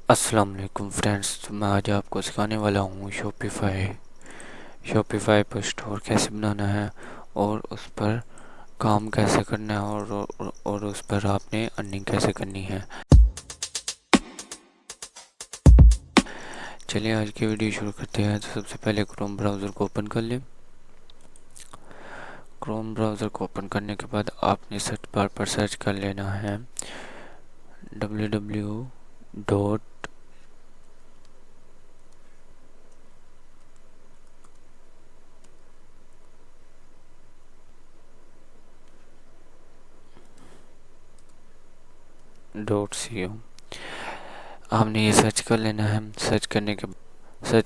अस्सलाम वालेकुम फ्रेंड्स। तो मैं आज आपको सिखाने वाला हूँ शॉपिफाई पर स्टोर कैसे बनाना है और उस पर काम कैसे करना है और उस पर आपने अर्निंग कैसे करनी है। चलिए आज की वीडियो शुरू करते हैं। तो सबसे पहले क्रोम ब्राउज़र को ओपन कर लें। क्रोम ब्राउज़र को ओपन करने के बाद आपने सर्च बार पर सर्च कर लेना है www डॉट .co। आपने ये सर्च कर लेना है। सर्च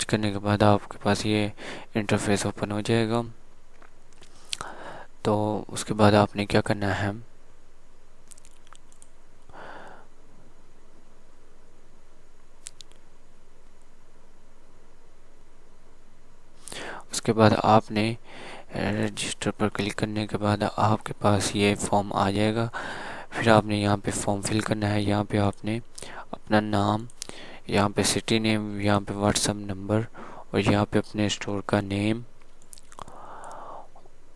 करने के बाद आपके पास ये इंटरफेस ओपन हो जाएगा। तो उसके बाद आपने क्या करना है, उसके बाद आपने रजिस्टर पर क्लिक करने के बाद आपके पास ये फॉर्म आ जाएगा। फिर आपने यहाँ पे फॉर्म फिल करना है। यहाँ पे आपने अपना नाम, यहाँ पे सिटी नेम, यहाँ पे व्हाट्सएप नंबर और यहाँ पे अपने स्टोर का नेम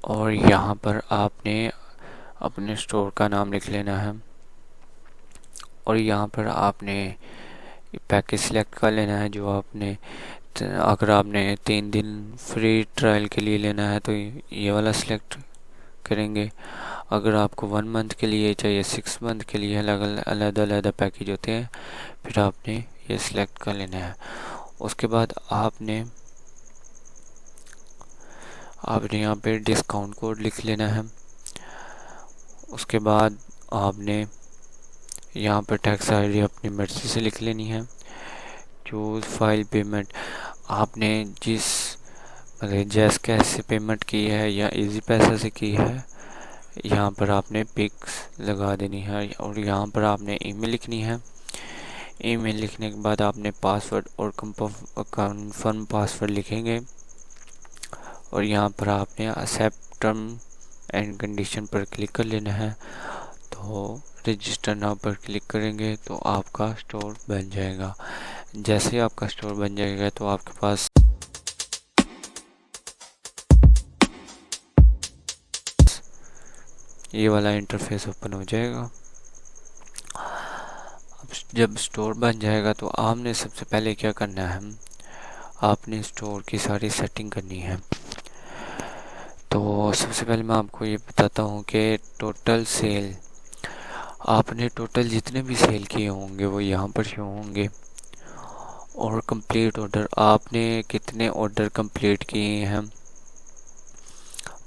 और यहाँ पर आपने अपने स्टोर का नाम लिख लेना है। और यहाँ पर आपने पैकेज सिलेक्ट कर लेना है जो आपने, अगर आपने 3 दिन फ्री ट्रायल के लिए लेना है तो ये वाला सिलेक्ट करेंगे। अगर आपको 1 मंथ के लिए चाहिए, 6 मंथ के लिए, अलग अलग पैकेज होते हैं। फिर आपने ये सिलेक्ट कर लेना है। उसके बाद आपने यहाँ पे डिस्काउंट कोड लिख लेना है। उसके बाद आपने यहाँ पर टैक्स आईडी अपनी मर्जी से लिख लेनी है। चूज़ फाइल पेमेंट, आपने जिस मतलब जैस कैश से पेमेंट की है या इजी पैसा से की है, यहाँ पर आपने पिक्स लगा देनी है। और यहाँ पर आपने ईमेल लिखनी है। ईमेल लिखने के बाद आपने पासवर्ड और कंफर्म पासवर्ड लिखेंगे। और यहाँ पर आपने एक्सेप्ट टर्म एंड कंडीशन पर क्लिक कर लेना है। तो रजिस्टर नाउ पर क्लिक करेंगे तो आपका स्टोर बन जाएगा। जैसे ही आपका स्टोर बन जाएगा तो आपके पास ये वाला इंटरफेस ओपन हो जाएगा। अब जब स्टोर बन जाएगा तो आपने सबसे पहले क्या करना है, आपने स्टोर की सारी सेटिंग करनी है। तो सबसे पहले मैं आपको ये बताता हूँ कि टोटल सेल, आपने टोटल जितने भी सेल किए होंगे वो यहाँ पर शो होंगे। और कंप्लीट ऑर्डर, आपने कितने ऑर्डर कंप्लीट किए हैं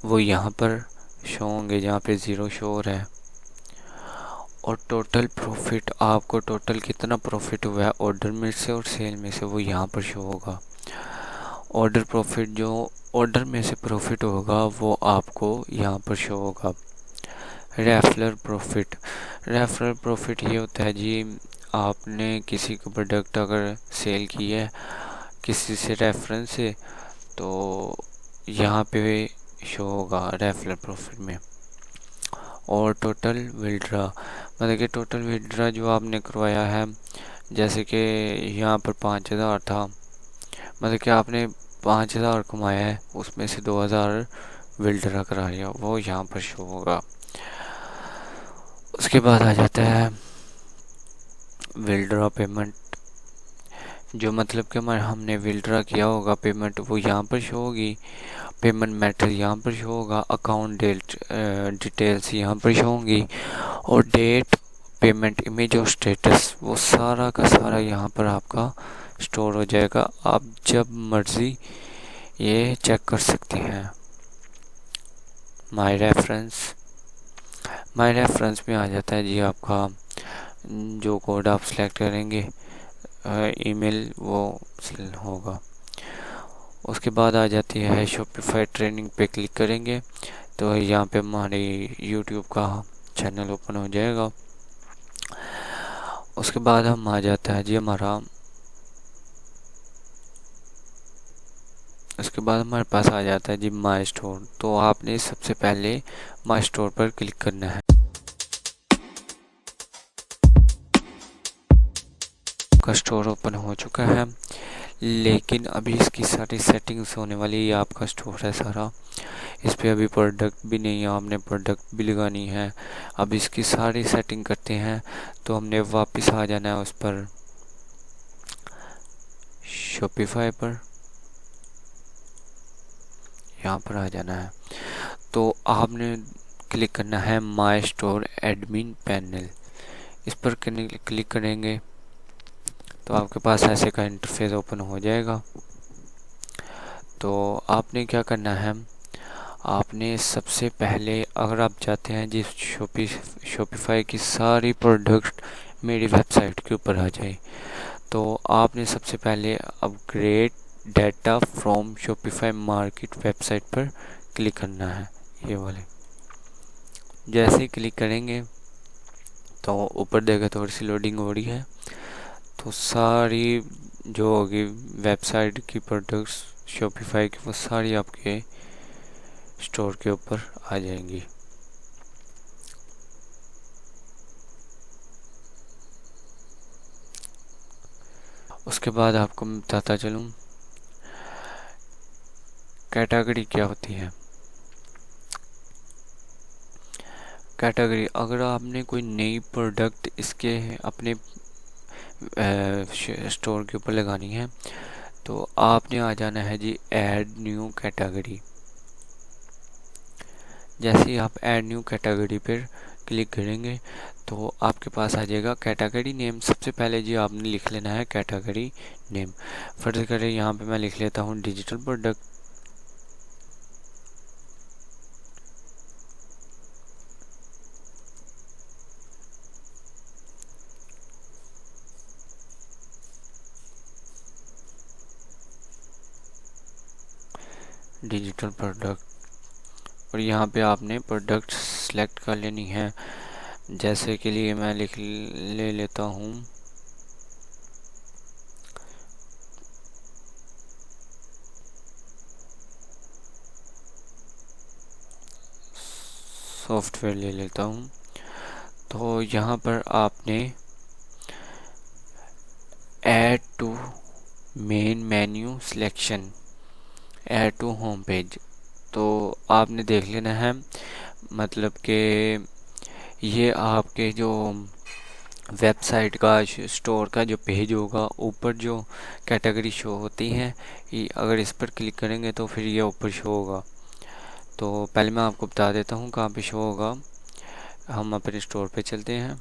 वो यहाँ पर शो होंगे, जहाँ पे 0 शो हो रहा है। और टोटल प्रॉफिट, आपको टोटल कितना प्रॉफिट हुआ है ऑर्डर में से और सेल में से, वो यहाँ पर शो होगा। ऑर्डर प्रॉफिट, जो ऑर्डर में से प्रॉफिट होगा वो आपको यहाँ पर शो होगा। रेफरल प्रॉफिट, रेफरल प्रॉफिट ये होता है जी, आपने किसी का प्रोडक्ट अगर सेल किया है किसी से रेफरेंस से, तो यहाँ पे शो होगा रेफरल प्रॉफिट में। और टोटल विड्रा, मतलब कि टोटल विड्रा जो आपने करवाया है, जैसे कि यहाँ पर 5,000 था, मतलब कि आपने 5,000 कमाया है, उसमें से 2,000 विड्रा करा लिया, वो यहाँ पर शो होगा। उसके बाद आ जाता है विड्रा पेमेंट, जो मतलब कि हमने विड्रा किया होगा पेमेंट वो यहाँ पर शो होगी। पेमेंट मेथड यहाँ पर शो होगा। अकाउंट डिटेल्स यहाँ पर शो होंगी। और डेट, पेमेंट इमेज और स्टेटस, वो सारा का सारा यहाँ पर आपका स्टोर हो जाएगा। आप जब मर्ज़ी ये चेक कर सकते हैं। माय रेफरेंस में आ जाता है जी आपका जो कोड आप सिलेक्ट करेंगे, ईमेल वो होगा। उसके बाद आ जाती है शॉपिफाई ट्रेनिंग पे क्लिक करेंगे तो यहाँ पे हमारे यूट्यूब का चैनल ओपन हो जाएगा। उसके बाद हम आ जाता है जी उसके बाद हमारे पास आ जाता है जी माई स्टोर। तो आपने सबसे पहले माई स्टोर पर क्लिक करना है। आपका स्टोर ओपन हो चुका है, लेकिन अभी इसकी सारी सेटिंग्स होने वाली है। ये आपका स्टोर है सारा, इस पे अभी प्रोडक्ट भी नहीं है, आपने प्रोडक्ट भी लगानी है। अब इसकी सारी सेटिंग करते हैं, तो हमने वापस आ जाना है उस पर, शॉपिफाई पर, यहाँ पर आ जाना है। तो आपने क्लिक करना है माय स्टोर एडमिन पैनल। इस पर क्लिक करेंगे तो आपके पास ऐसे का इंटरफेस ओपन हो जाएगा। तो आपने क्या करना है, आपने सबसे पहले, अगर आप चाहते हैं जिस शॉपिफाई की सारी प्रोडक्ट मेरी वेबसाइट के ऊपर आ जाए, तो आपने सबसे पहले upgrade data from Shopify market website पर क्लिक करना है, ये वाले। जैसे ही क्लिक करेंगे तो ऊपर देखा थोड़ी सी लोडिंग हो रही है, तो सारी जो होगी वेबसाइट की प्रोडक्ट्स शॉपिफाई की, वो सारी आपके स्टोर के ऊपर आ जाएंगी। उसके बाद आपको मैं बताता चलूँ कैटेगरी क्या होती है। कैटेगरी, अगर आपने कोई नई प्रोडक्ट इसके अपने स्टोर के ऊपर लगानी है, तो आपने आ जाना है जी ऐड न्यू कैटेगरी। जैसे ही आप ऐड न्यू कैटेगरी पर क्लिक करेंगे तो आपके पास आ जाएगा कैटेगरी नेम। सबसे पहले जी आपने लिख लेना है कैटेगरी नेम। फर्ज करें यहाँ पे मैं लिख लेता हूँ डिजिटल प्रोडक्ट। डिजिटल प्रोडक्ट, और यहाँ पे आपने प्रोडक्ट सेलेक्ट कर लेनी है। जैसे के लिए मैं ले लेता हूँ सॉफ्टवेयर ले लेता हूँ। तो यहाँ पर आपने add to main menu selection, add to home page, तो आपने देख लेना है, मतलब कि ये आपके जो वेबसाइट का स्टोर का जो पेज होगा, ऊपर जो कैटेगरी शो होती है, अगर इस पर क्लिक करेंगे तो फिर ये ऊपर शो होगा। तो पहले मैं आपको बता देता हूँ कहाँ पे शो होगा। हम अपने स्टोर पे चलते हैं,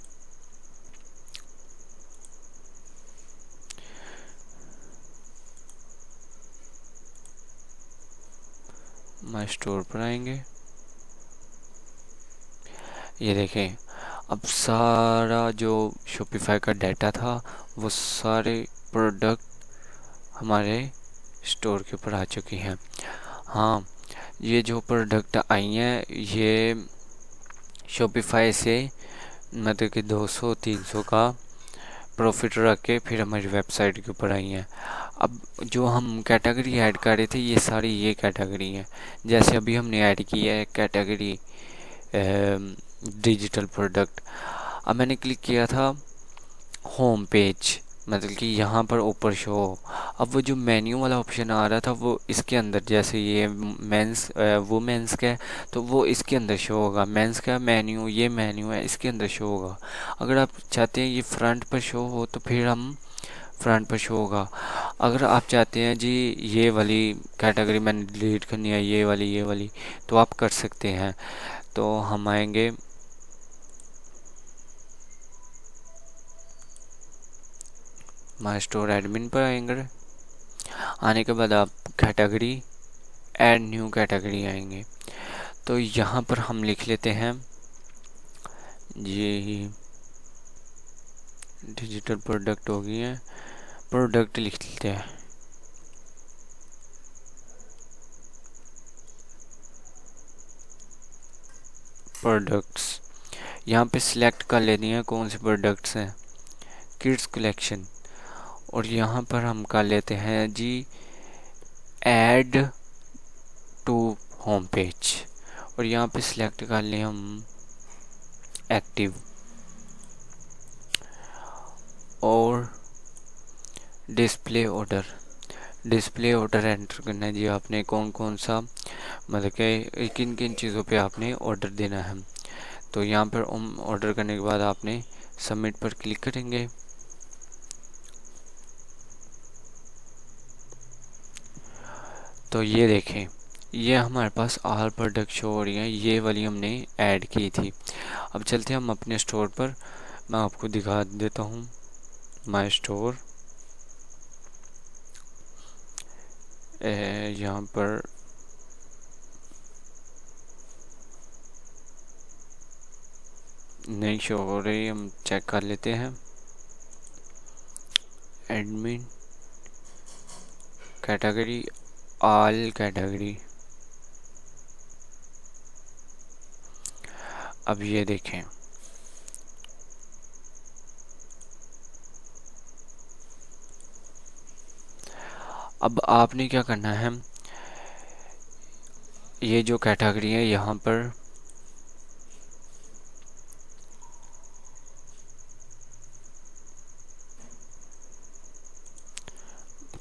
माय स्टोर पर आएंगे। ये देखें, अब सारा जो शॉपिफाई का डाटा था वो सारे प्रोडक्ट हमारे स्टोर के ऊपर आ चुकी हैं। हाँ, ये जो प्रोडक्ट आई हैं ये शॉपिफाई से मतलब कि 200-300 का प्रॉफिट रख के फिर हमारी वेबसाइट के ऊपर आई हैं। अब जो हम कैटेगरी ऐड कर रहे थे, ये सारी ये कैटेगरी हैं। जैसे अभी हमने ऐड की है कैटेगरी डिजिटल प्रोडक्ट। अब मैंने क्लिक किया था होम पेज, मतलब कि यहाँ पर ऊपर शो। अब वो जो मेन्यू वाला ऑप्शन आ रहा था वो इसके अंदर, जैसे ये मेंस वुमेन्स का है तो वो इसके अंदर शो होगा। मेंस का मेन्यू, ये मेन्यू है, इसके अंदर शो होगा। अगर आप चाहते हैं ये फ्रंट पर शो हो तो फिर हम फ्रंट पर शो होगा। अगर आप चाहते हैं जी ये वाली कैटेगरी मैंने डिलीट करनी है, ये वाली, तो आप कर सकते हैं। तो हम आएंगे माय स्टोर एडमिन पर आएंगे। आने के बाद आप कैटेगरी ऐड न्यू कैटेगरी आएंगे। तो यहाँ पर हम लिख लेते हैं ये डिजिटल प्रोडक्ट हो गई है, प्रोडक्ट लिख लेते हैं। प्रोडक्ट्स यहाँ पे सिलेक्ट कर लेनी है कौन से प्रोडक्ट्स हैं, किड्स कलेक्शन। और यहाँ पर हम कर लेते हैं जी ऐड टू होम पेज, और यहाँ पे सिलेक्ट कर लें हम एक्टिव। और डिस्प्ले ऑर्डर एंटर करना है जी आपने, कौन कौन सा मतलब कि किन किन चीज़ों पे आपने ऑर्डर देना है। तो यहाँ पर ऑर्डर करने के बाद आपने सबमिट पर क्लिक करेंगे। तो ये देखें, ये हमारे पास ऑल प्रोडक्ट शो हो रही हैं, ये वाली हमने ऐड की थी। अब चलते हैं हम अपने स्टोर पर, मैं आपको दिखा देता हूँ माय स्टोर। यहाँ पर नहीं शो हो रही, हम चेक कर लेते हैं। Admin category, all category. अब ये देखें, अब आपने क्या करना है, ये जो कैटेगरी है यहाँ पर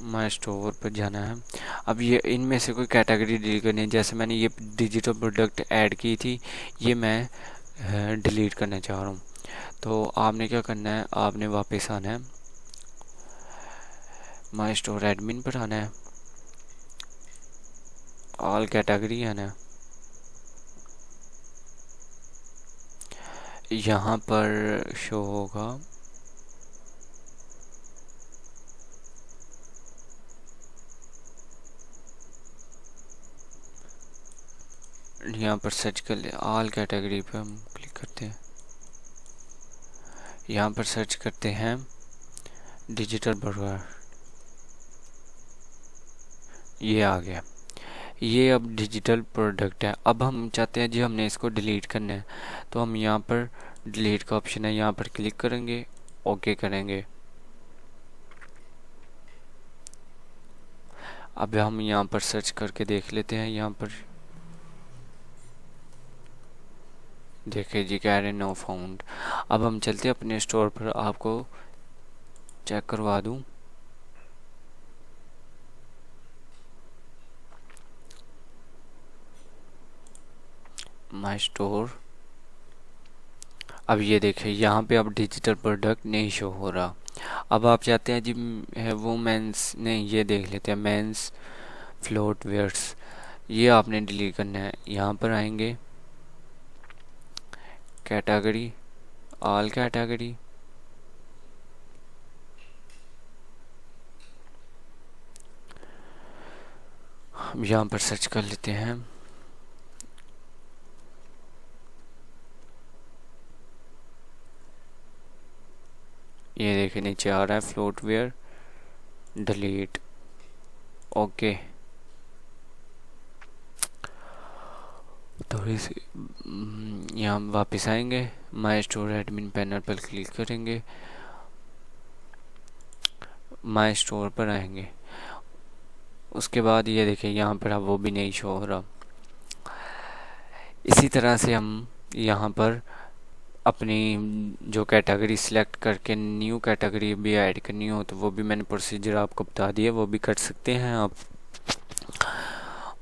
माय स्टोर पर जाना है। अब ये इनमें से कोई कैटेगरी डिलीट करनी है, जैसे मैंने ये डिजिटल प्रोडक्ट ऐड की थी, ये मैं डिलीट करना चाह रहा हूँ। तो आपने क्या करना है, आपने वापस आना है, माय स्टोर एडमिन पर आना है, ऑल कैटेगरी आना है, यहाँ पर शो होगा यहाँ पर सर्च कर ले, ऑल कैटेगरी पे हम क्लिक करते हैं, यहाँ पर सर्च करते हैं डिजिटल बर्गर, ये आ गया। ये अब डिजिटल प्रोडक्ट है। अब हम चाहते हैं जी हमने इसको डिलीट करना है, तो हम यहाँ पर डिलीट का ऑप्शन है, यहाँ पर क्लिक करेंगे, ओके करेंगे। अब हम यहाँ पर सर्च करके देख लेते हैं, यहाँ पर देखिए जी कह रहे नो फाउंड। अब हम चलते हैं अपने स्टोर पर, आपको चेक करवा दूँ। माय स्टोर, अब ये देखिए यहाँ पे अब डिजिटल प्रोडक्ट नहीं शो हो रहा। अब आप चाहते हैं जी है वो मेंस, नहीं ये देख लेते हैं मेंस फ्लोट वेयर्स, ये आपने डिलीट करना है। यहाँ पर आएंगे कैटेगरी, ऑल कैटेगरी, हम यहाँ पर सर्च कर लेते हैं, ये देखिए नीचे आ रहा है फ्लोट वेयर डिलीट, ओके। थोड़ी सी यहाँ वापस आएंगे, माय स्टोर एडमिन पैनल पर क्लिक करेंगे, माय स्टोर पर आएंगे, उसके बाद ये देखिए यहाँ पर अब वो भी नहीं शो हो रहा। इसी तरह से हम यहाँ पर अपनी जो कैटेगरी सिलेक्ट करके न्यू कैटेगरी भी ऐड करनी हो तो वो भी मैंने प्रोसीजर आपको बता दिया, वो भी कर सकते हैं आप।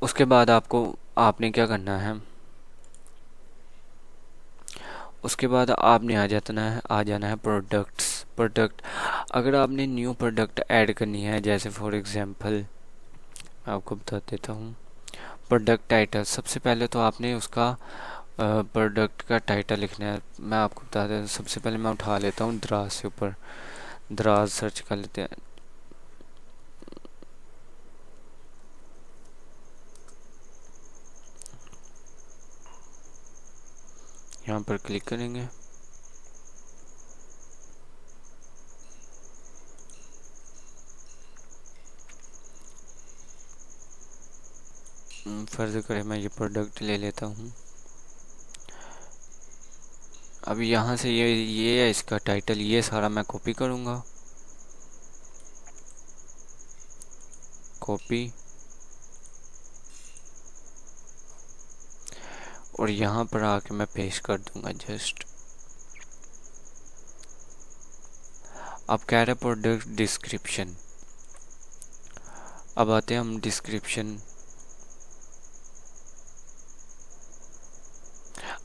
उसके बाद आपने क्या करना है, उसके बाद आपने आ जाना है प्रोडक्ट। अगर आपने न्यू प्रोडक्ट ऐड करनी है, जैसे फॉर एग्जांपल आपको बता देता हूँ, प्रोडक्ट टाइटल, सबसे पहले तो आपने उसका प्रोडक्ट का टाइटल लिखना है। मैं आपको बता देता हूँ, सबसे पहले मैं उठा लेता हूँ दराज से ऊपर, दराज सर्च कर लेते हैं। यहाँ पर क्लिक करेंगे, फर्ज करें मैं ये प्रोडक्ट ले लेता हूँ। अब यहाँ से ये है इसका टाइटल, ये सारा मैं कॉपी करूँगा, कॉपी, और यहाँ पर आके मैं पेस्ट कर दूंगा जस्ट। अब कह रहा है प्रोडक्ट डिस्क्रिप्शन, अब आते हैं हम डिस्क्रिप्शन।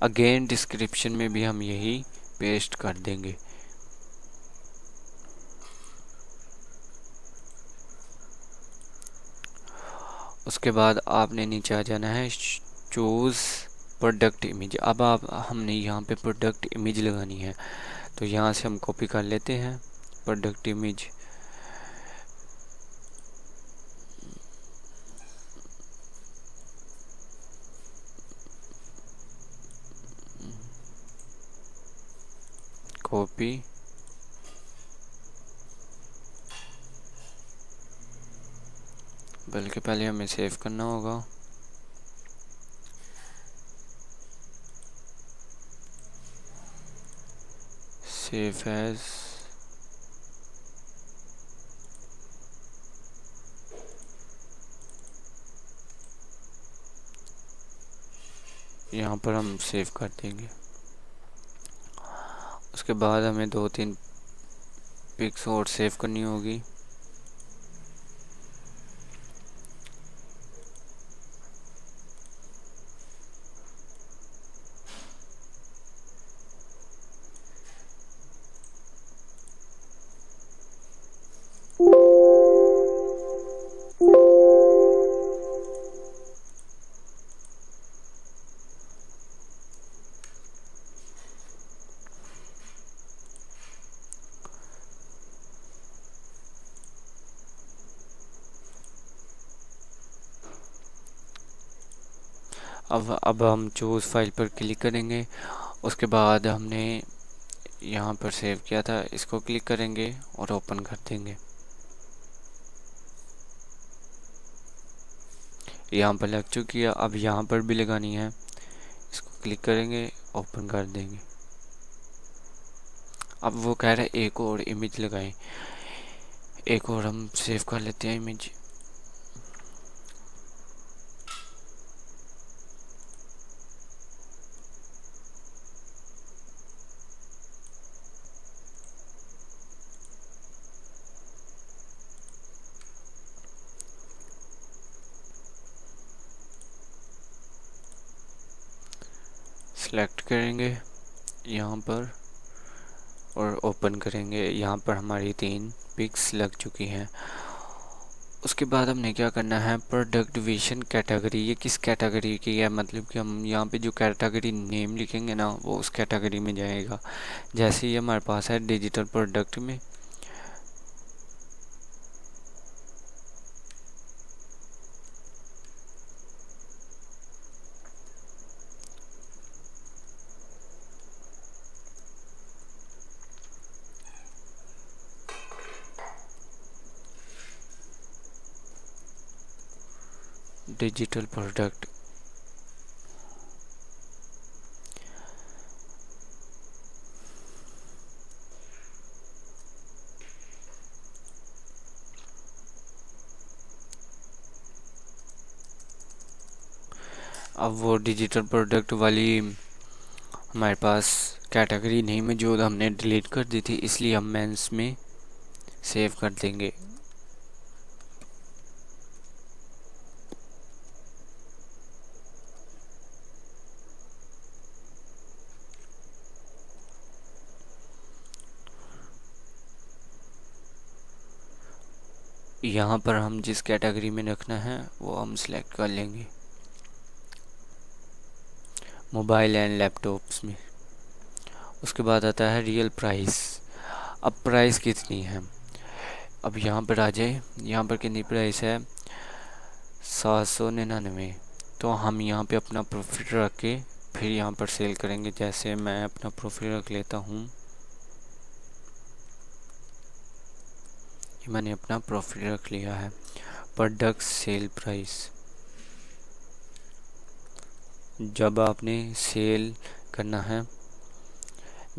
अगेन डिस्क्रिप्शन में भी हम यही पेस्ट कर देंगे। उसके बाद आपने नीचे आ जाना है चूज़ प्रोडक्ट इमेज। अब आप हमने यहाँ पे प्रोडक्ट इमेज लगानी है, तो यहाँ से हम कॉपी कर लेते हैं प्रोडक्ट इमेज। कॉपी, बल्कि पहले हमें सेव करना होगा। सेव एज, यहाँ पर हम सेव कर देंगे। उसके बाद हमें 2-3 पिक्स और सेव करनी होगी। अब हम चूज़ फाइल पर क्लिक करेंगे। उसके बाद हमने यहाँ पर सेव किया था, इसको क्लिक करेंगे और ओपन कर देंगे। यहाँ पर लग चुकी है, अब यहाँ पर भी लगानी है, इसको क्लिक करेंगे, ओपन कर देंगे। अब वो कह रहा है एक और इमेज लगाएं, एक और हम सेव कर लेते हैं इमेज। सेलेक्ट करेंगे यहाँ पर और ओपन करेंगे। यहाँ पर हमारी 3 पिक्स लग चुकी हैं। उसके बाद हमने क्या करना है, प्रोडक्ट विजन कैटेगरी, ये किस कैटेगरी की है, मतलब कि हम यहाँ पे जो कैटेगरी नेम लिखेंगे ना, वो उस कैटेगरी में जाएगा। जैसे ये हमारे पास है डिजिटल प्रोडक्ट में, डिजिटल प्रोडक्ट। अब वो डिजिटल प्रोडक्ट वाली हमारे पास कैटेगरी नहीं में जो हमने डिलीट कर दी थी, इसलिए हम मेंस में सेव कर देंगे। यहाँ पर हम जिस कैटेगरी में रखना है वो हम सिलेक्ट कर लेंगे, मोबाइल एंड लैपटॉप्स में। उसके बाद आता है रियल प्राइस। अब प्राइस कितनी है, अब यहाँ पर आ जाए, यहाँ पर कितनी प्राइस है, 799। तो हम यहाँ पे अपना प्रॉफिट रख के फिर यहाँ पर सेल करेंगे। जैसे मैं अपना प्रॉफिट रख लेता हूँ, मैंने अपना प्रॉफिट रख लिया है। प्रोडक्ट सेल प्राइस, जब आपने सेल करना है,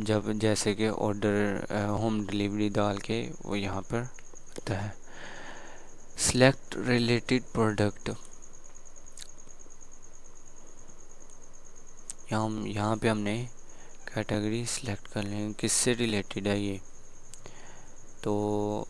जब जैसे कि ऑर्डर होम डिलीवरी डाल के वो यहाँ पर आता है। सिलेक्ट रिलेटेड प्रोडक्ट, यहाँ पे हमने कैटेगरी सिलेक्ट कर लेंगे किससे रिलेटेड है ये। तो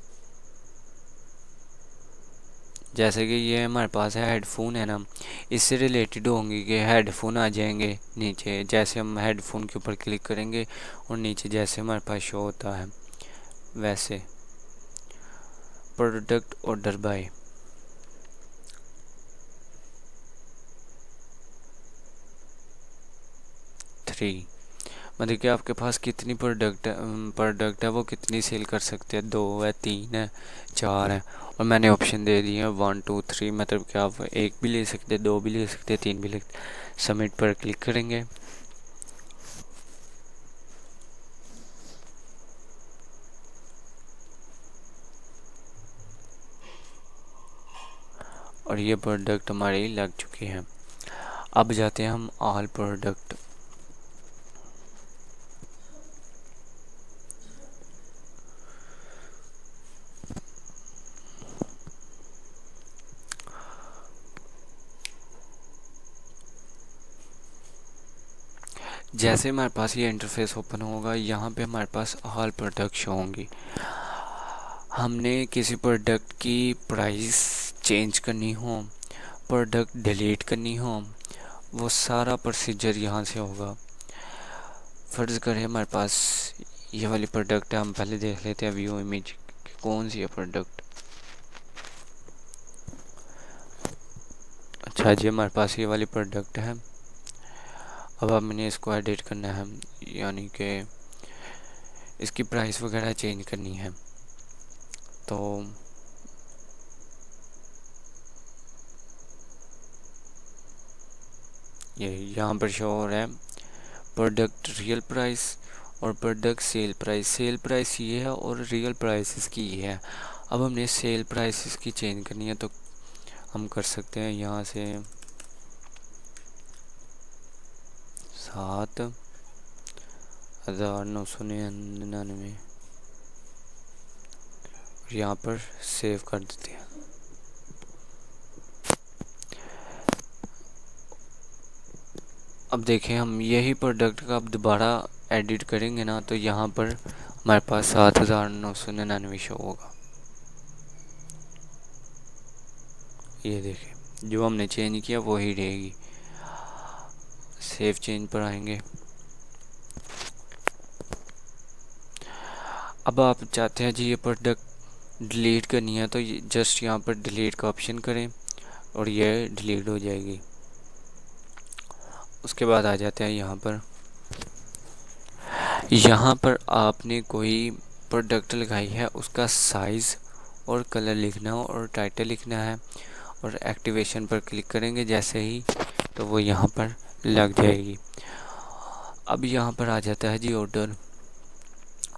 जैसे कि ये हमारे पास है हेडफोन है ना, इससे रिलेटेड होंगे कि हेडफोन आ जाएंगे नीचे। जैसे हम हेडफोन के ऊपर क्लिक करेंगे और नीचे जैसे हमारे पास शो होता है वैसे प्रोडक्ट ऑर्डर बाय 3, मतलब कि आपके पास कितनी प्रोडक्ट है वो कितनी सेल कर सकते हैं, 2 है, 3 है, 4 है। और मैंने ऑप्शन दे दिए हैं 1 2 3, मतलब कि आप एक भी ले सकते हैं, 2 भी ले सकते हैं, 3 भी ले सकते। सबमिट पर क्लिक करेंगे और ये प्रोडक्ट हमारे लग चुके हैं। अब जाते हैं हम ऑल प्रोडक्ट। जैसे हमारे पास ये इंटरफेस ओपन होगा, यहाँ पे हमारे पास ऑल प्रोडक्ट शो होंगी। हमने किसी प्रोडक्ट की प्राइस चेंज करनी हो, प्रोडक्ट डिलीट करनी हो, वो सारा प्रोसीजर यहाँ से होगा। फ़र्ज़ करें हमारे पास ये वाली प्रोडक्ट है, हम पहले देख लेते हैं व्यू इमेज कौन सी है प्रोडक्ट। अच्छा जी, हमारे पास ये वाली प्रोडक्ट है। अब हमने इसको एडिट करना है, यानी कि इसकी प्राइस वगैरह चेंज करनी है। तो ये यहाँ पर शो हो रहा है प्रोडक्ट रियल प्राइस और product sale price. Sale price ये है और रियल प्राइस इसकी ये है। अब हमने सेल प्राइस इसकी चेंज करनी है, तो हम कर सकते हैं यहाँ से 7,999 यहाँ पर सेव कर देते हैं। अब देखें, हम यही प्रोडक्ट का अब दोबारा एडिट करेंगे ना, तो यहाँ पर हमारे पास 7,999 शो होगा। ये देखें, जो हमने चेंज किया वही रहेगी। सेव चेंज पर आएंगे। अब आप चाहते हैं जी ये प्रोडक्ट डिलीट करनी है, तो जस्ट यहाँ पर डिलीट का ऑप्शन करें और ये डिलीट हो जाएगी। उसके बाद आ जाते हैं यहाँ पर आपने कोई प्रोडक्ट लगाई है, उसका साइज़ और कलर लिखना हो और टाइटल लिखना है और एक्टिवेशन पर क्लिक करेंगे जैसे ही, तो वो यहाँ पर लग जाएगी। अब यहाँ पर आ जाता है जी ऑर्डर।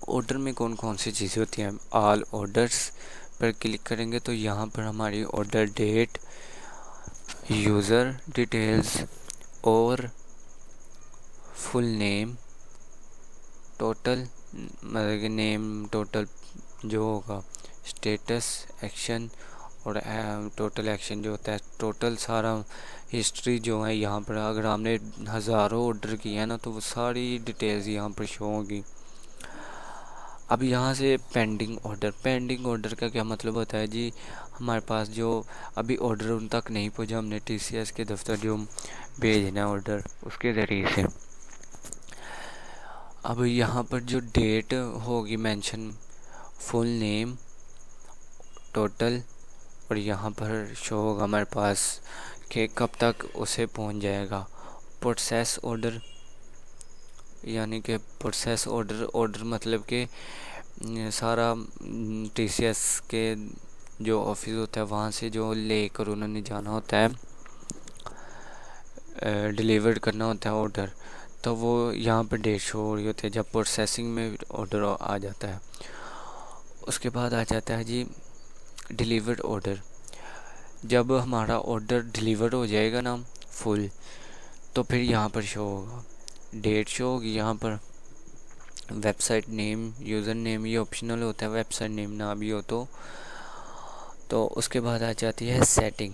ऑर्डर में कौन कौन सी चीज़ें होती हैं। ऑल ऑर्डर्स पर क्लिक करेंगे तो यहाँ पर हमारी ऑर्डर डेट, यूज़र डिटेल्स और फुल नेम, टोटल मतलब कि नेम टोटल जो होगा, स्टेटस, एक्शन और टोटल एक्शन जो होता है, टोटल सारा हिस्ट्री जो है यहाँ पर। अगर हमने हज़ारों ऑर्डर किए हैं ना, तो वो सारी डिटेल्स यहाँ पर शो होगी। अब यहाँ से पेंडिंग ऑर्डर का क्या मतलब होता है जी, हमारे पास जो अभी ऑर्डर उन तक नहीं पहुँचा, हमने टीसीएस के दफ्तर जो भेजना ऑर्डर उसके ज़रिए से। अब यहाँ पर जो डेट होगी मेंशन, फुल नेम, टोटल और यहाँ पर शो होगा हमारे पास कि कब तक उसे पहुँच जाएगा। प्रोसेस ऑर्डर, यानी कि प्रोसेस ऑर्डर मतलब कि सारा टीसीएस के जो ऑफिस होता है वहाँ से जो लेकर उन्होंने जाना होता है, डिलीवर करना होता है ऑर्डर, तो वो यहाँ पर डेट शो हो रही होती है जब प्रोसेसिंग में ऑर्डर आ जाता है। उसके बाद आ जाता है जी डिलीवर्ड ऑर्डर। जब हमारा ऑर्डर डिलीवर हो जाएगा ना फुल, तो फिर यहाँ पर शो होगा, डेट शो होगी यहाँ पर। वेबसाइट नेम, यूज़र नेम ये ऑप्शनल होता है, वेबसाइट नेम ना भी हो तो उसके बाद आ जाती है सेटिंग।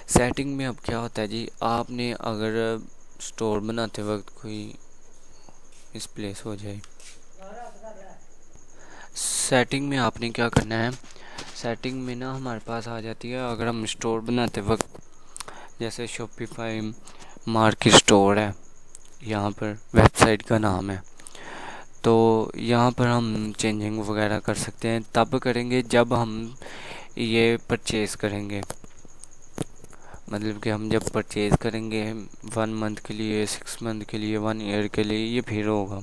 सेटिंग में अब क्या होता है जी, आपने अगर स्टोर बनाते वक्त कोई मिसप्लेस हो जाए, सेटिंग में आपने क्या करना है, सेटिंग में ना हमारे पास आ जाती है, अगर हम स्टोर बनाते वक्त जैसे शॉपिफाई मार्केट स्टोर है, यहाँ पर वेबसाइट का नाम है, तो यहाँ पर हम चेंजिंग वगैरह कर सकते हैं। तब करेंगे जब हम ये परचेज़ करेंगे, मतलब कि हम जब परचेज़ करेंगे 1 मंथ के लिए, 6 मंथ के लिए, 1 ईयर के लिए, ये फिर होगा।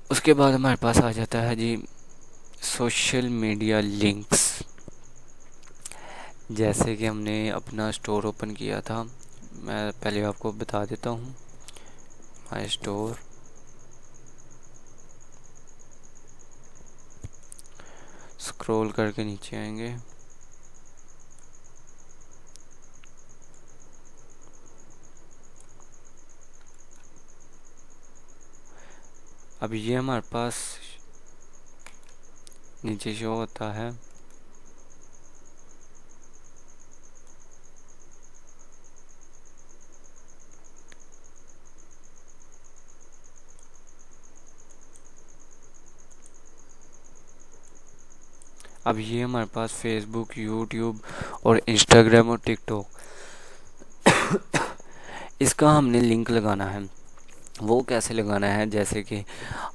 उसके बाद हमारे पास आ जाता है जी सोशल मीडिया लिंक्स। जैसे कि हमने अपना स्टोर ओपन किया था, मैं पहले आपको बता देता हूँ। माय स्टोर, स्क्रॉल करके नीचे आएंगे, अब ये हमारे पास नीचे शो होता है। अब ये हमारे पास फेसबुक, यूट्यूब और इंस्टाग्राम और टिकटॉक, इसका हमने लिंक लगाना है। वो कैसे लगाना है, जैसे कि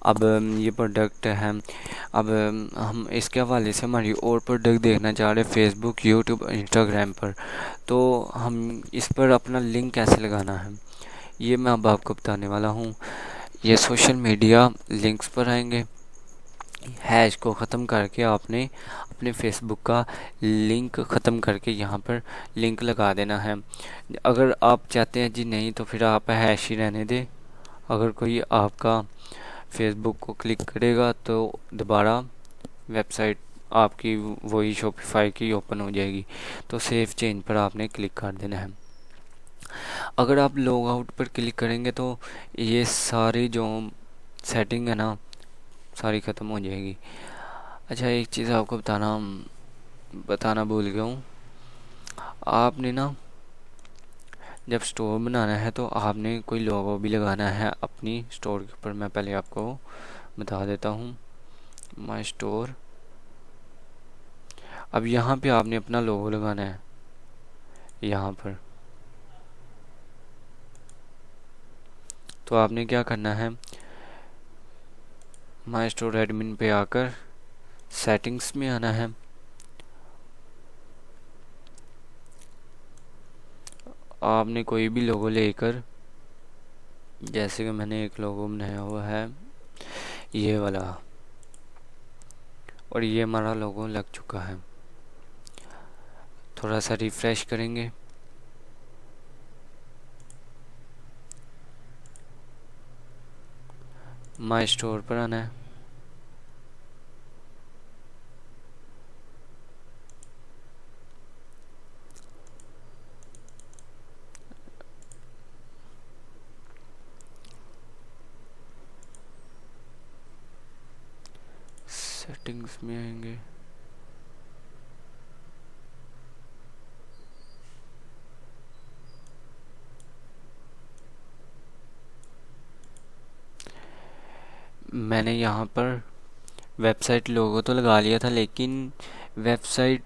अब ये प्रोडक्ट है, अब हम इसके हवाले से हमारी और प्रोडक्ट देखना चाह रहे हैं फेसबुक, यूट्यूब, इंस्टाग्राम पर, तो हम इस पर अपना लिंक कैसे लगाना है ये मैं अब आपको बताने वाला हूँ। ये सोशल मीडिया लिंक्स पर आएंगे, हैश को ख़त्म करके आपने अपने फेसबुक का लिंक ख़त्म करके यहाँ पर लिंक लगा देना है। अगर आप चाहते हैं जी नहीं तो फिर आप हैश ही रहने दें। अगर कोई आपका फेसबुक को क्लिक करेगा तो दोबारा वेबसाइट आपकी वही शॉपिफाई की ओपन हो जाएगी, तो सेव चेंज पर आपने क्लिक कर देना है। अगर आप लॉग आउट पर क्लिक करेंगे तो ये सारी जो सेटिंग है ना सारी ख़त्म हो जाएगी। अच्छा, एक चीज़ आपको बताना भूल गया हूँ। आपने ना जब स्टोर बनाना है तो आपने कोई लोगो भी लगाना है अपनी स्टोर के ऊपर। मैं पहले आपको बता देता हूँ। माय स्टोर, अब यहाँ पे आपने अपना लोगो लगाना है। यहाँ पर तो आपने क्या करना है, माय स्टोर एडमिन पे आकर सेटिंग्स में आना है। आपने कोई भी लोगो लेकर, जैसे कि मैंने एक लोगो बनाया हुआ है ये वाला, और ये हमारा लोगो लग चुका है। थोड़ा सा रिफ्रेश करेंगे, माय स्टोर पर आना है। सेटिंग्स में आएंगे, मैंने यहाँ पर वेबसाइट लोगो तो लगा लिया था, लेकिन वेबसाइट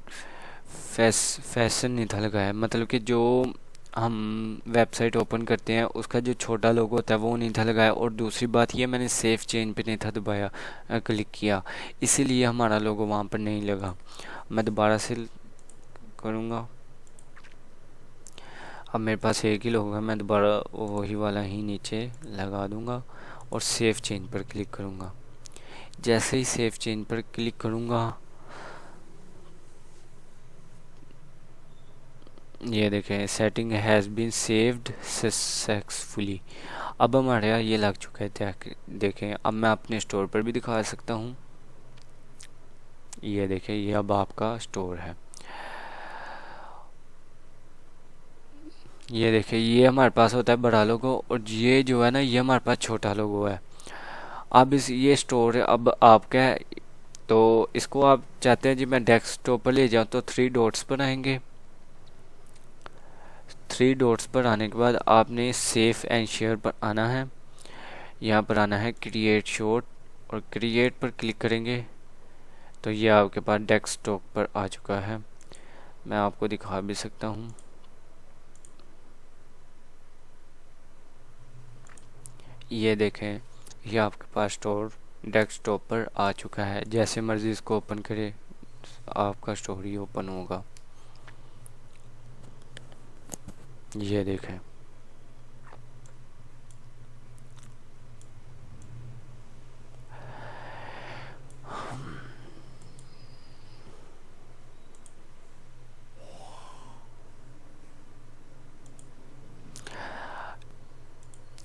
फैशन नहीं था लगाया। मतलब कि जो हम वेबसाइट ओपन करते हैं उसका जो छोटा लोगो होता है वो नहीं था लगाया। और दूसरी बात ये, मैंने सेव चेंज पे नहीं था दबाया, क्लिक किया, इसीलिए हमारा लोगो वहाँ पर नहीं लगा। मैं दोबारा से करूँगा। अब मेरे पास एक ही लोगो है, मैं दोबारा वही वाला ही नीचे लगा दूँगा और सेव चेंज पर क्लिक करूँगा। जैसे ही सेव चेंज पर क्लिक करूँगा, ये देखें setting has been saved successfully. अब हमारे यहाँ ये लग चुका है। देखें, अब मैं अपने स्टोर पर भी दिखा सकता हूँ। ये देखें, ये अब आपका स्टोर है। ये देखें, ये हमारे पास होता है बड़ा लोगो, और ये जो है ना ये हमारे पास छोटा लोगो है। अब ये स्टोर है अब आपका है, तो इसको आप चाहते हैं जी मैं डेस्कटॉप पर ले जाऊँ तो 3 डॉट्स पर आएंगे। 3 डॉट्स पर आने के बाद आपने सेव एंड शेयर पर आना है। यहाँ पर आना है क्रिएट शॉट और क्रिएट पर क्लिक करेंगे तो ये आपके पास डेस्कटॉप पर आ चुका है। मैं आपको दिखा भी सकता हूँ। ये देखें, ये आपके पास स्टोर डेस्कटॉप पर आ चुका है। जैसे मर्जी इसको ओपन करें, आपका स्टोर ही ओपन होगा। ये देखें,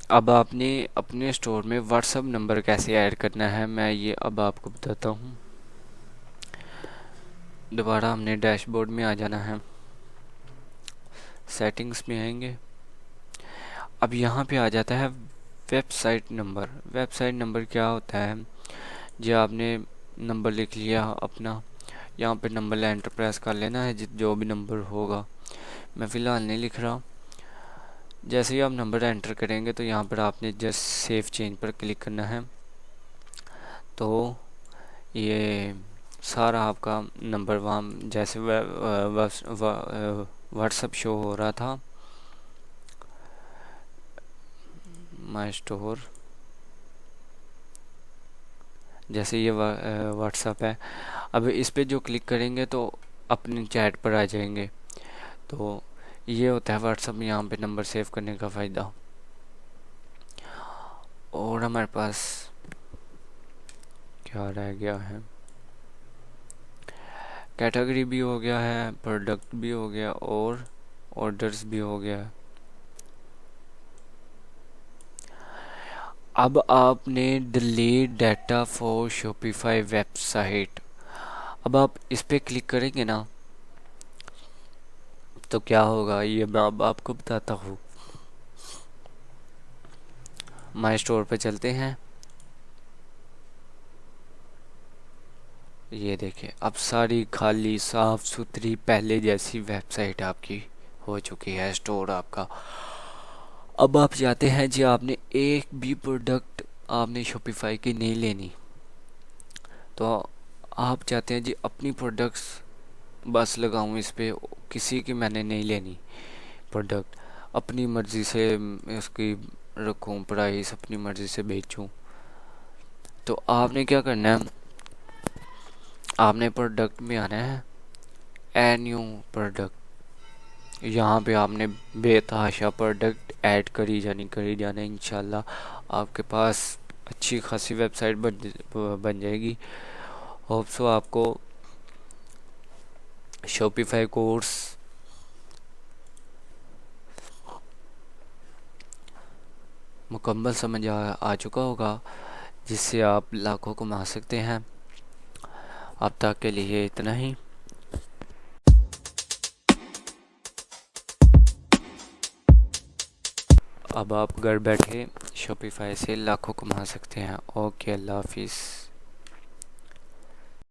अब आपने अपने स्टोर में व्हाट्सएप नंबर कैसे ऐड करना है, मैं ये अब आपको बताता हूँ। दोबारा हमने डैशबोर्ड में आ जाना है, सेटिंग्स में आएंगे। अब यहाँ पे आ जाता है वेबसाइट नंबर। वेबसाइट नंबर क्या होता है, जो आपने नंबर लिख लिया अपना, यहाँ पे नंबर एंटर प्रेस कर लेना है जो भी नंबर होगा। मैं फ़िलहाल नहीं लिख रहा। जैसे ही आप नंबर एंटर करेंगे तो यहाँ पर आपने जस्ट सेव चेंज पर क्लिक करना है। तो ये सारा आपका नंबर वहाँ जैसे व्हाट्सएप शो हो रहा था, माई स्टोर, जैसे ये व्हाट्सएप है। अब इस पे जो क्लिक करेंगे तो अपने चैट पर आ जाएंगे। तो ये होता है व्हाट्सएप में यहाँ पे नंबर सेव करने का फ़ायदा। और हमारे पास क्या रह गया है, कैटेगरी भी हो गया है, प्रोडक्ट भी हो गया और ऑर्डर्स भी हो गया। अब आपने delete data for Shopify website, अब आप इस पे क्लिक करेंगे ना तो क्या होगा ये मैं अब आपको बताता हूँ। माई स्टोर पे चलते हैं। ये देखिए, अब सारी खाली साफ सुथरी पहले जैसी वेबसाइट आपकी हो चुकी है, स्टोर आपका। अब आप चाहते हैं जी आपने एक भी प्रोडक्ट आपने शॉपिफाई की नहीं लेनी, तो आप चाहते हैं जी अपनी प्रोडक्ट्स बस लगाऊं इस पे, किसी की मैंने नहीं लेनी प्रोडक्ट, अपनी मर्ज़ी से उसकी रखूं प्राइस, अपनी मर्ज़ी से बेचूं। तो आपने क्या करना है, आपने प्रोडक्ट में आना है, ए न्यू प्रोडक्ट। यहाँ पे आपने बेतहाशा प्रोडक्ट ऐड करी जाना इंशाल्लाह आपके पास अच्छी खासी वेबसाइट बन जाएगी। होप सो आपको शॉपिफाई कोर्स मुकम्मल समझ आ चुका होगा, जिससे आप लाखों कमा सकते हैं। अब तक के लिए इतना ही। अब आप घर बैठे शॉपिफाई से लाखों कमा सकते हैं। ओके, अल्लाह हाफिज़।